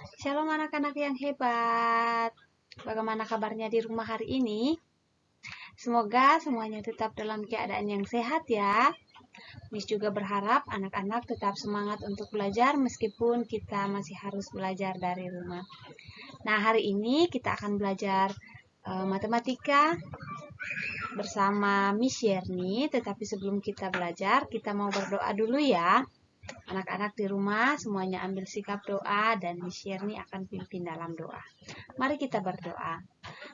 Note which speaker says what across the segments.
Speaker 1: Shalom anak-anak yang hebat. Bagaimana kabarnya di rumah hari ini? Semoga semuanya tetap dalam keadaan yang sehat ya. Miss juga berharap anak-anak tetap semangat untuk belajar meskipun kita masih harus belajar dari rumah. Nah, hari ini kita akan belajar matematika bersama Miss Yerni, tetapi sebelum kita belajar, kita mau berdoa dulu ya. Anak-anak di rumah semuanya ambil sikap doa dan Miss Yerni akan pimpin dalam doa. Mari kita berdoa.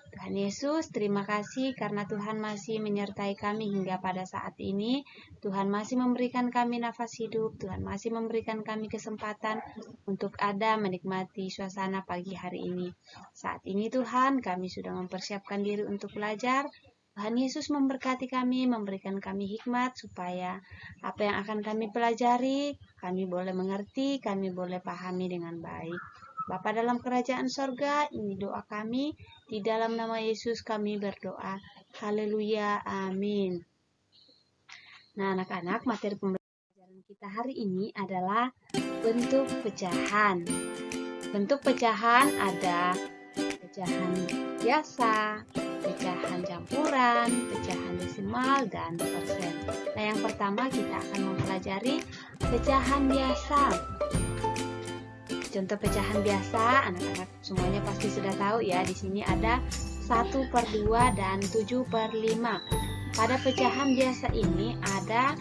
Speaker 1: Tuhan Yesus, terima kasih karena Tuhan masih menyertai kami hingga pada saat ini. Tuhan masih memberikan kami nafas hidup, Tuhan masih memberikan kami kesempatan untuk ada menikmati suasana pagi hari ini. Saat ini Tuhan, kami sudah mempersiapkan diri untuk belajar. Tuhan Yesus memberkati kami, memberikan kami hikmat supaya apa yang akan kami pelajari, kami boleh mengerti, kami boleh pahami dengan baik. Bapa dalam kerajaan sorga, ini doa kami, di dalam nama Yesus kami berdoa. Haleluya, amin. Nah anak-anak, materi pembelajaran kita hari ini adalah bentuk pecahan. Bentuk pecahan ada pecahan biasa, pecahan campuran, pecahan desimal, dan persen. Nah, yang pertama kita akan mempelajari pecahan biasa. Contoh pecahan biasa, anak-anak semuanya pasti sudah tahu ya. Di sini ada 1/2 dan 7/5. Pada pecahan biasa ini ada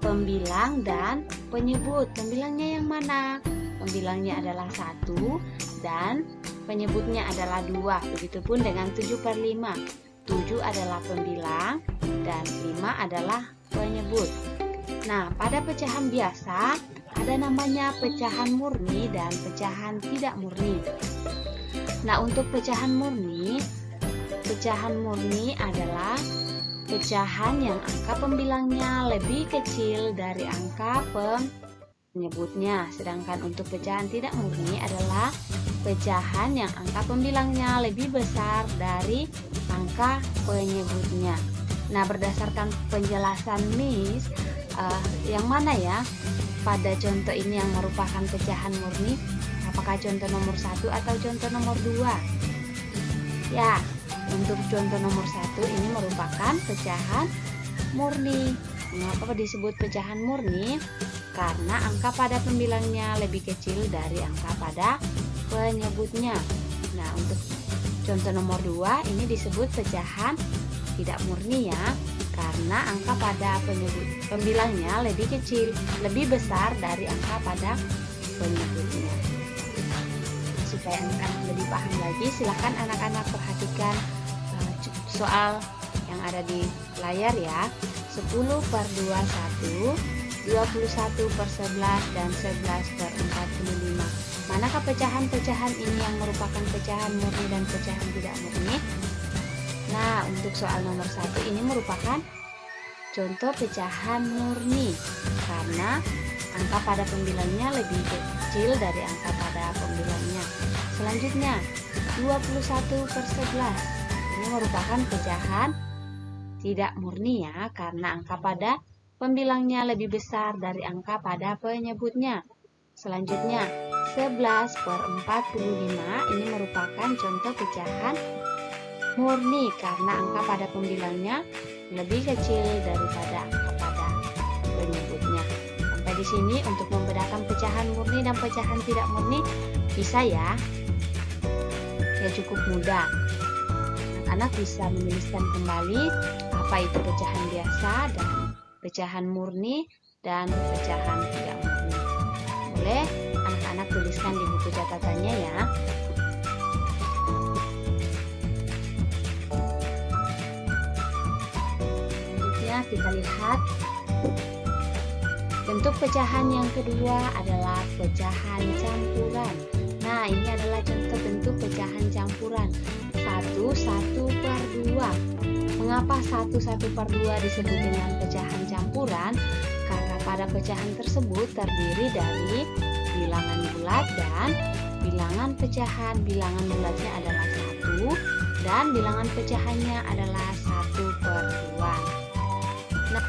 Speaker 1: pembilang dan penyebut. Pembilangnya yang mana? Pembilangnya adalah 1 dan penyebutnya adalah 2. Begitupun dengan 7/5. 7 adalah pembilang dan 5 adalah penyebut. Nah, pada pecahan biasa ada namanya pecahan murni dan pecahan tidak murni. Nah, untuk pecahan murni adalah pecahan yang angka pembilangnya lebih kecil dari angka penyebutnya. Sedangkan untuk pecahan tidak murni adalah pecahan yang angka pembilangnya lebih besar dari angka penyebutnya. Nah, berdasarkan penjelasan Miss, yang mana ya pada contoh ini yang merupakan pecahan murni? Apakah contoh nomor 1 atau contoh nomor 2? Ya, untuk contoh nomor 1 ini merupakan pecahan murni. Mengapa disebut pecahan murni? Karena angka pada pembilangnya lebih kecil dari angka pada penyebutnya. Nah, untuk contoh nomor 2 ini disebut pecahan tidak murni ya, karena angka pada pembilangnya lebih kecil, lebih besar dari angka pada penyebutnya. Supaya anak-anak lebih paham lagi, silakan anak-anak perhatikan soal yang ada di layar ya. 10/21, 21/11, dan 11/45. Manakah pecahan-pecahan ini yang merupakan pecahan murni dan pecahan tidak murni? Nah, untuk soal nomor 1 ini merupakan contoh pecahan murni karena angka pada pembilangnya lebih kecil dari angka pada pembilangnya. Selanjutnya, 21/11. Ini merupakan pecahan tidak murni ya, karena angka pada pembilangnya lebih besar dari angka pada penyebutnya. Selanjutnya, 11/45. Ini merupakan contoh pecahan murni karena angka pada pembilangnya lebih kecil daripada angka pada penyebutnya. Sampai di sini untuk membedakan pecahan murni dan pecahan tidak murni bisa ya. Ya, cukup mudah. Anak-anak bisa menuliskan kembali apa itu pecahan biasa dan pecahan murni dan pecahan tidak murni. Boleh anak-anak tuliskan di buku catatannya ya. Selanjutnya kita lihat bentuk pecahan yang kedua adalah pecahan campuran. Nah, ini adalah contoh bentuk pecahan campuran. 1/2. Mengapa 1/2 disebut dengan pecahan campuran? Karena pada pecahan tersebut terdiri dari bilangan bulat dan bilangan pecahan. Bilangan bulatnya adalah 1 dan bilangan pecahannya adalah 1/2. Nah,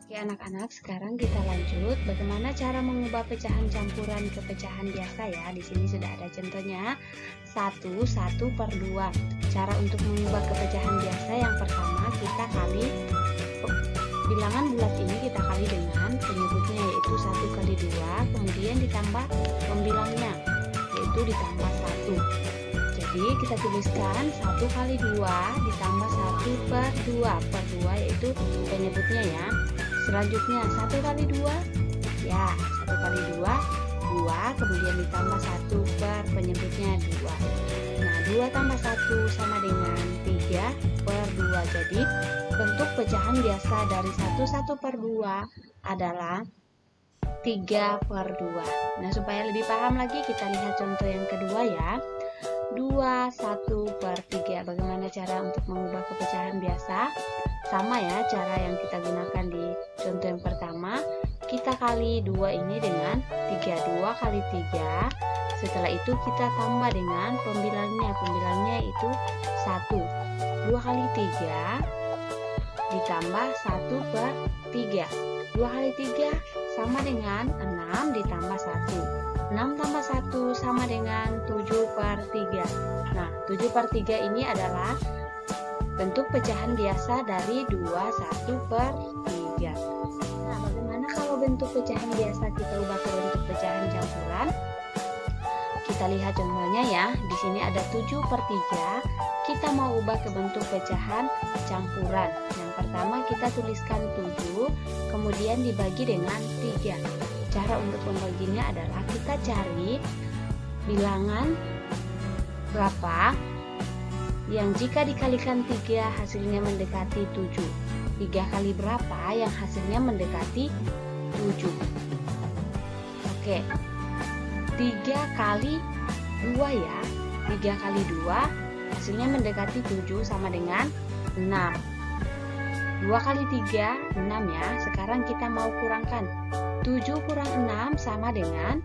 Speaker 1: oke anak-anak, sekarang kita lanjut bagaimana cara mengubah pecahan campuran ke pecahan biasa ya. Di sini sudah ada contohnya. 1/2. Cara untuk mengubah ke pecahan biasa, yang pertama kita kali bilangan bulat ini kita kali dengan penyebutnya, yaitu 1 kali 2, kemudian ditambah pembilangnya, yaitu ditambah 1. Jadi kita tuliskan 1 kali 2 ditambah 1/2. Per 2 yaitu penyebutnya ya. Selanjutnya 1 kali 2 ya, 1 kali 2 kemudian ditambah 1 per penyebutnya 2. Nah, 2 tambah 1 sama dengan 3/2. Jadi bentuk pecahan biasa dari 1/2 adalah 3/2. Nah, supaya lebih paham lagi kita lihat contoh yang kedua ya. 2/1/3. Bagaimana cara untuk mengubah ke pecahan biasa? Sama ya, cara yang kita gunakan di contoh yang pertama. Kita kali 2 ini dengan 3. 2 kali 3. Setelah itu kita tambah dengan pembilangnya. Pembilangnya itu 1. 2 kali 3 ditambah 1/3. 2 kali 3 sama dengan 6 ditambah 1. 6 tambah 1 sama dengan 7/3. Nah, 7/3 ini adalah bentuk pecahan biasa dari 2/1/3. Nah, bagaimana kalau bentuk pecahan biasa kita ubah ke bentuk pecahan campuran? Kita lihat contohnya ya. Di sini ada 7/3. Kita mau ubah ke bentuk pecahan campuran. Yang pertama kita tuliskan 7, kemudian dibagi dengan 3. Cara untuk membaginya adalah kita cari bilangan berapa yang jika dikalikan 3 hasilnya mendekati 7. 3 kali berapa yang hasilnya mendekati 7. Oke, 3 kali 2 ya. 3 kali 2 hasilnya mendekati 7 sama dengan 6. 2 kali 3, 6 ya. Sekarang kita mau kurangkan. 7 kurang 6 sama dengan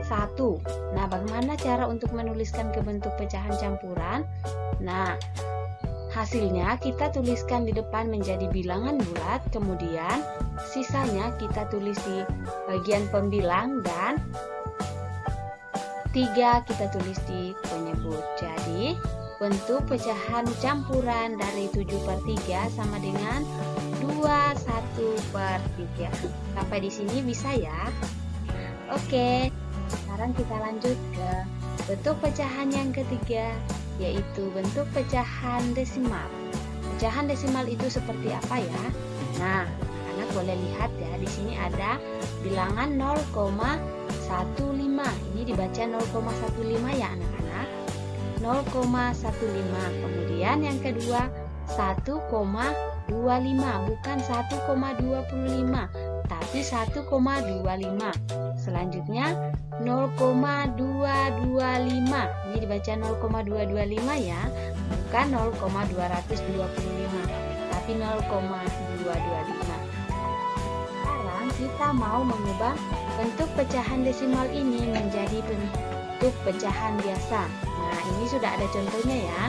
Speaker 1: 1. Nah, bagaimana cara untuk menuliskan ke bentuk pecahan campuran? Nah, hasilnya kita tuliskan di depan menjadi bilangan bulat, kemudian sisanya kita tulis di bagian pembilang, dan 3 kita tulis di penyebut. Jadi, bentuk pecahan campuran dari 7/3 sama dengan 2/1/3. Sampai di sini bisa ya? Oke, sekarang kita lanjut ke bentuk pecahan yang ketiga, yaitu bentuk pecahan desimal. Pecahan desimal itu seperti apa ya? Nah, anak boleh lihat ya, di sini ada bilangan 0,15. Ini dibaca 0,15 ya anak-anak. 0,15. Kemudian yang kedua 1,25, bukan 1,25, tapi 1,25. Selanjutnya 0,225. Ini dibaca 0,225 ya, bukan 0,225, tapi 0,225. Sekarang kita mau mengubah bentuk pecahan desimal ini menjadi bentuk pecahan biasa. Nah, ini sudah ada contohnya ya.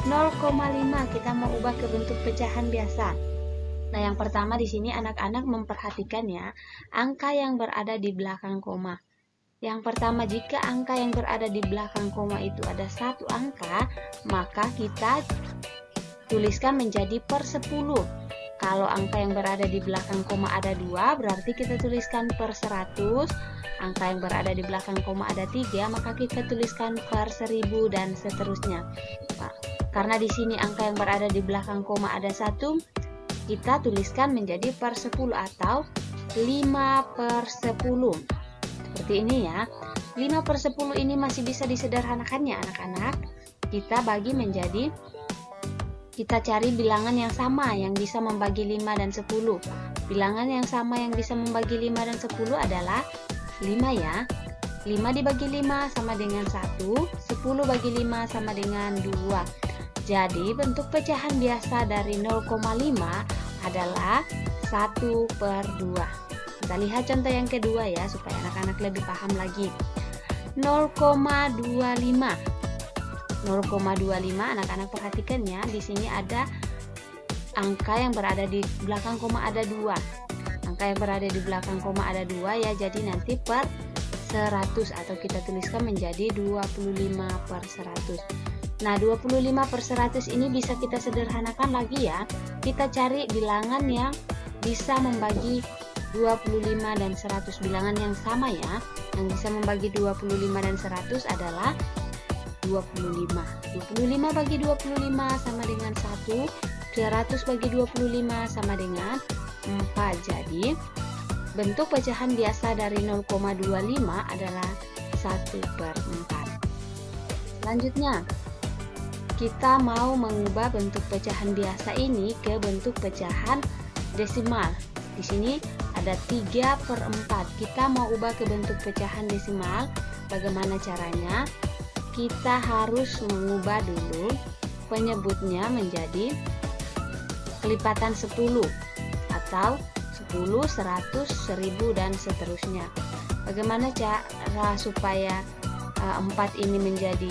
Speaker 1: 0,5 kita mau ubah ke bentuk pecahan biasa. Nah, yang pertama di sini anak-anak memperhatikan ya, angka yang berada di belakang koma. Yang pertama, jika angka yang berada di belakang koma itu ada satu angka, maka kita tuliskan menjadi per 10. Kalau angka yang berada di belakang koma ada 2, berarti kita tuliskan per 100. Angka yang berada di belakang koma ada 3, maka kita tuliskan per 1000 dan seterusnya. Nah, karena di sini angka yang berada di belakang koma ada 1, kita tuliskan menjadi per 10 atau 5/10. Seperti ini ya. 5/10 ini masih bisa disederhanakannya anak-anak. Kita bagi menjadi, kita cari bilangan yang sama yang bisa membagi 5 dan 10. Bilangan yang sama yang bisa membagi 5 dan 10 adalah 5 ya. 5 dibagi 5 sama dengan 1, 10 bagi 5 sama dengan 2. Jadi bentuk pecahan biasa dari 0,5 adalah 1/2. Kita lihat contoh yang kedua ya, supaya anak-anak lebih paham lagi. 0,25. 0,25 anak-anak perhatikan ya, di sini ada angka yang berada di belakang koma ada 2. Angka yang berada di belakang koma ada 2 ya, jadi nanti per 100 atau kita tuliskan menjadi 25 per 100. Nah, 25 per 100 ini bisa kita sederhanakan lagi ya. Kita cari bilangan yang bisa membagi 25 dan 100. Bilangan yang sama ya. Yang bisa membagi 25 dan 100 adalah 25. 25 bagi 25 sama dengan 1. 100 bagi 25 sama dengan 4. Jadi, bentuk pecahan biasa dari 0,25 adalah 1 per 4. Selanjutnya, kita mau mengubah bentuk pecahan biasa ini ke bentuk pecahan desimal. Di sini ada 3 per 4. Kita mau ubah ke bentuk pecahan desimal. Bagaimana caranya? Kita harus mengubah dulu penyebutnya menjadi kelipatan 10 atau 10, 100, 1000 dan seterusnya. Bagaimana cara supaya 4 ini menjadi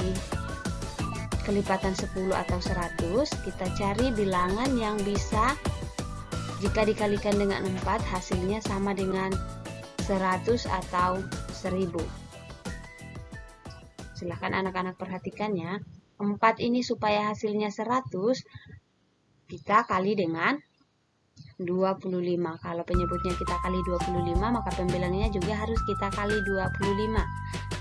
Speaker 1: kelipatan 10 atau 100? Kita cari bilangan yang bisa jika dikalikan dengan 4 hasilnya sama dengan 100 atau 1000. Silahkan anak-anak perhatikan ya. 4 ini supaya hasilnya 100, kita kali dengan 25. Kalau penyebutnya kita kali 25, maka pembilangnya juga harus kita kali 25.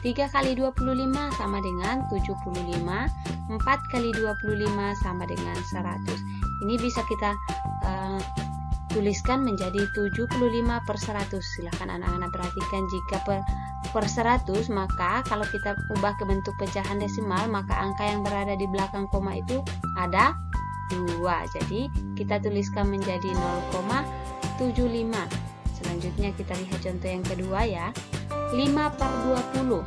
Speaker 1: 3 kali 25 sama dengan 75. 4 kali 25 sama dengan 100. Ini bisa kita tuliskan menjadi 75 per 100. Silahkan anak-anak perhatikan, jika per 100, maka kalau kita ubah ke bentuk pecahan desimal, maka angka yang berada di belakang koma itu ada 2. Jadi kita tuliskan menjadi 0,75. Selanjutnya kita lihat contoh yang kedua ya. 5 per 20.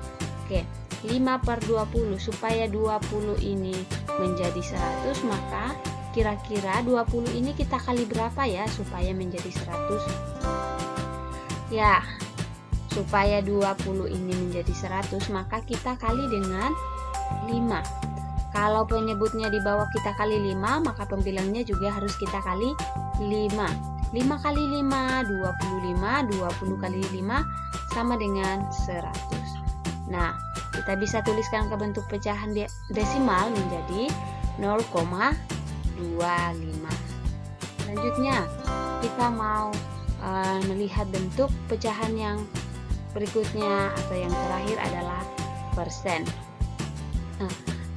Speaker 1: Oke, 5 per 20. Supaya 20 ini menjadi 100, maka kira-kira 20 ini kita kali berapa ya supaya menjadi 100? Ya, supaya 20 ini menjadi 100, maka kita kali dengan 5. Kalau penyebutnya di bawah kita kali 5, maka pembilangnya juga harus kita kali 5. 5 kali 5, 25. 20 kali 5 sama dengan 100. Nah, kita bisa tuliskan ke bentuk pecahan desimal menjadi 0,25. Selanjutnya, kita mau melihat bentuk pecahan yang berikutnya atau yang terakhir adalah persen. Nah,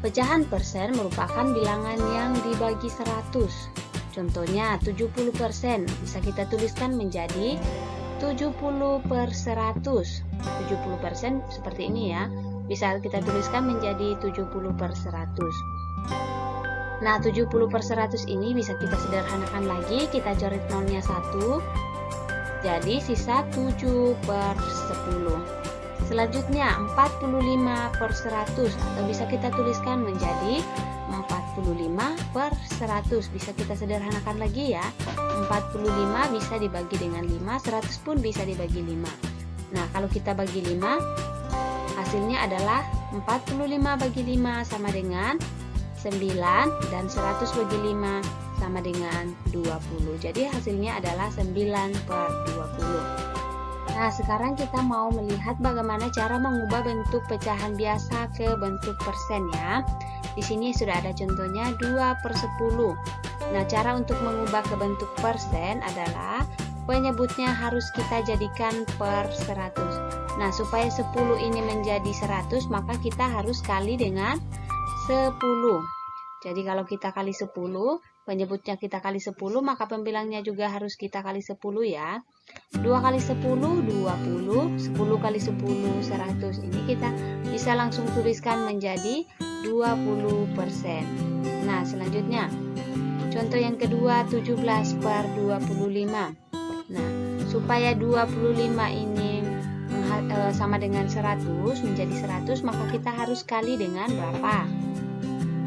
Speaker 1: pecahan persen merupakan bilangan yang dibagi 100. Contohnya 70%, bisa kita tuliskan menjadi 70 per 100. 70% seperti ini ya, bisa kita tuliskan menjadi 70 per 100. Nah, 70 per 100 ini bisa kita sederhanakan lagi, kita coret nolnya 1, jadi sisa 7 per 10. Selanjutnya 45 per 100, atau bisa kita tuliskan menjadi 45 per 100. Bisa kita sederhanakan lagi ya. 45 bisa dibagi dengan 5, 100 pun bisa dibagi 5. Nah, kalau kita bagi 5, hasilnya adalah 45 bagi 5 sama dengan 9, dan 100 bagi 5 sama dengan 20. Jadi hasilnya adalah 9 per 20. Nah, sekarang kita mau melihat bagaimana cara mengubah bentuk pecahan biasa ke bentuk persen ya. Di sini sudah ada contohnya 2 per 10. Nah, cara untuk mengubah ke bentuk persen adalah penyebutnya harus kita jadikan per 100. Nah, supaya 10 ini menjadi 100, maka kita harus kali dengan 10. Jadi kalau kita kali 10, penyebutnya kita kali 10, maka pembilangnya juga harus kita kali 10 ya. 2 kali 10, 20. 10 kali 10, 100. Ini kita bisa langsung tuliskan menjadi 20%. Nah, selanjutnya contoh yang kedua 17 per 25. Nah, supaya 25 ini sama dengan 100, menjadi 100, maka kita harus kali dengan berapa?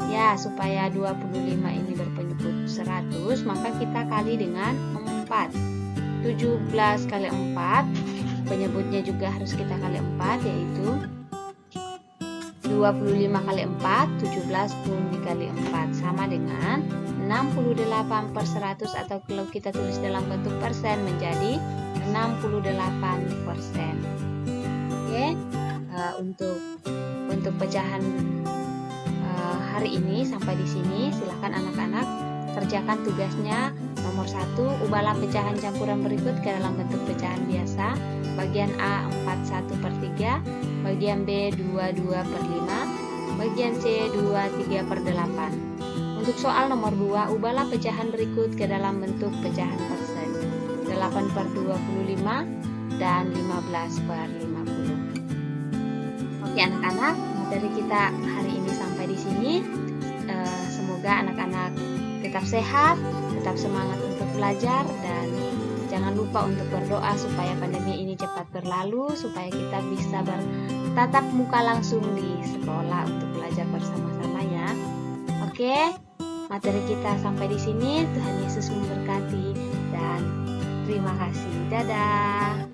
Speaker 1: Ya, supaya 25 ini berpenyebut 100, maka kita kali dengan 4. 17 kali 4, penyebutnya juga harus kita kali 4, yaitu 25 kali 4, 17 pun dikali 4, sama dengan 68 per 100, atau kalau kita tulis dalam bentuk persen menjadi 68%. Oke, untuk pecahan hari ini sampai di sini. Silakan anak-anak kerjakan tugasnya. Nomor 1, ubahlah pecahan campuran berikut ke dalam bentuk pecahan biasa. Bagian A 4/1/3, bagian B 22/5, bagian C 23/8. Untuk soal nomor 2, ubahlah pecahan berikut ke dalam bentuk pecahan persen. 8/25 dan 15/50. Oke anak-anak, materi kita hari ini sampai di sini. Semoga anak-anak tetap sehat, tetap semangat untuk belajar, dan jangan lupa untuk berdoa supaya pandemi ini cepat berlalu, supaya kita bisa bertatap muka langsung di sekolah untuk belajar bersama-sama ya. Oke, materi kita sampai di sini. Tuhan Yesus memberkati dan terima kasih. Dadah.